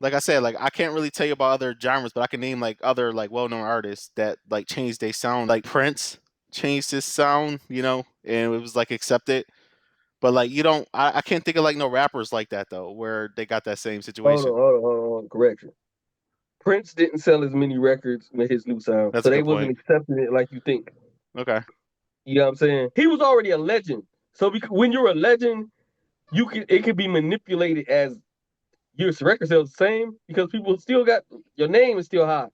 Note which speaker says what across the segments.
Speaker 1: like I said, like I can't really tell you about other genres, but I can name like other like well-known artists that like changed their sound. Like Prince changed his sound, and it was like accepted. But like you don't, I can't think of like no rappers like that though, where they got that same
Speaker 2: Hold on,
Speaker 1: situation.
Speaker 2: hold on, hold on. Correction. Prince didn't sell as many records with his new sound,
Speaker 1: That's
Speaker 2: so
Speaker 1: a
Speaker 2: they
Speaker 1: good
Speaker 2: wasn't
Speaker 1: point.
Speaker 2: accepting it like you think.
Speaker 1: Okay.
Speaker 2: You know what I'm saying? He was already a legend. So when you're a legend, it can be manipulated as your record sales the same because people still got your name is still high,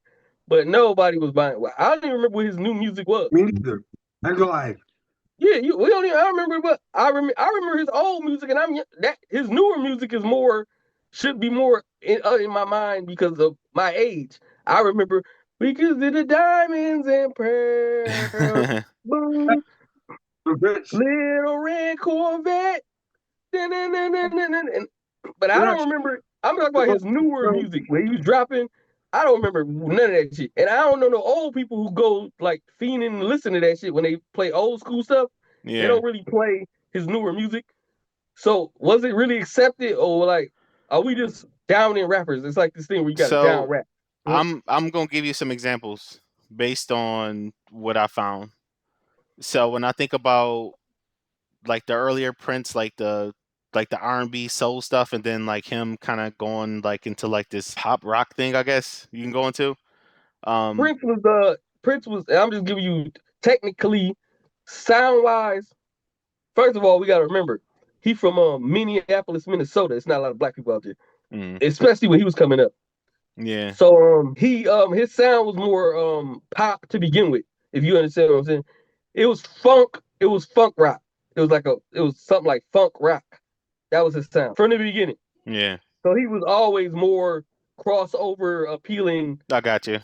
Speaker 2: but nobody was buying. Well, I don't even remember what his new music was.
Speaker 3: Me neither. I go like,
Speaker 2: Yeah, we don't even. I remember, but I remember his old music, and that his newer music is more should be more in my mind because of my age. I remember because of the diamonds and pearls, boom,
Speaker 3: bitch.
Speaker 2: little red Corvette. And, but I don't remember. I'm talking about his newer music where he was dropping. I don't remember none of that shit. And I don't know no old people who go like fiending and listen to that shit when they play old school stuff. They
Speaker 1: Yeah.
Speaker 2: don't really play his newer music. So was it really accepted or like are we just downing rappers? It's like this thing where you got to down
Speaker 1: So
Speaker 2: rap.
Speaker 1: I'm gonna give you some examples based on what I found. So when I think about like the earlier Prince, like the R&B soul stuff, and then like him kind of going like into like this pop rock thing, I guess you can go into. Um,
Speaker 2: Prince was. I'm just giving you technically sound wise. First of all, we got to remember he from Minneapolis, Minnesota. It's not a lot of black people out there,
Speaker 1: mm,
Speaker 2: especially when he was coming up.
Speaker 1: yeah,
Speaker 2: So he his sound was more pop to begin with. If you understand what I'm saying, it was funk. It was funk rock. It was something like funk rock. That was his sound from the beginning.
Speaker 1: yeah,
Speaker 2: So he was always more crossover appealing.
Speaker 1: I got you.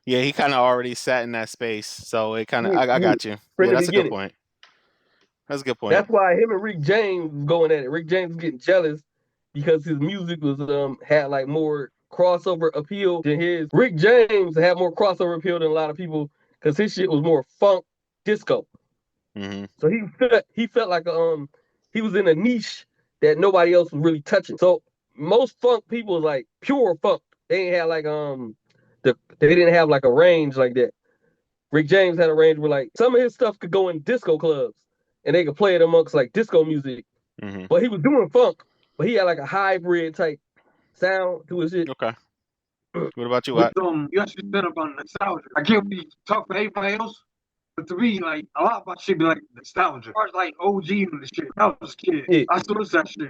Speaker 1: Yeah, he kind of already sat in that space, so it kind of
Speaker 2: Yeah,
Speaker 1: I
Speaker 2: yeah,
Speaker 1: got you.
Speaker 2: from
Speaker 1: Yeah,
Speaker 2: the
Speaker 1: that's a good
Speaker 2: beginning.
Speaker 1: point. That's a good point.
Speaker 2: That's why him and Rick James was going at it. Rick James was getting jealous because his music was had like more crossover appeal than his. Rick James had more crossover appeal than a lot of people because his shit was more funk disco.
Speaker 1: Hmm.
Speaker 2: So he felt like he was in a niche that nobody else was really touching. So most funk people was like pure funk. They ain't had like they didn't have like a range like that. Rick James had a range where like some of his stuff could go in disco clubs and they could play it amongst like disco music.
Speaker 1: Hmm.
Speaker 2: But he was doing funk, but he had like a hybrid type sound to his shit.
Speaker 1: Okay. What about you,
Speaker 3: But
Speaker 1: Watt?
Speaker 3: you actually said about nostalgia. I get what you talk for everybody else, but to me, like a lot about shit be like nostalgia. As far as like OG and the shit, when I was a kid,
Speaker 2: Yeah.
Speaker 3: I still listen to that shit.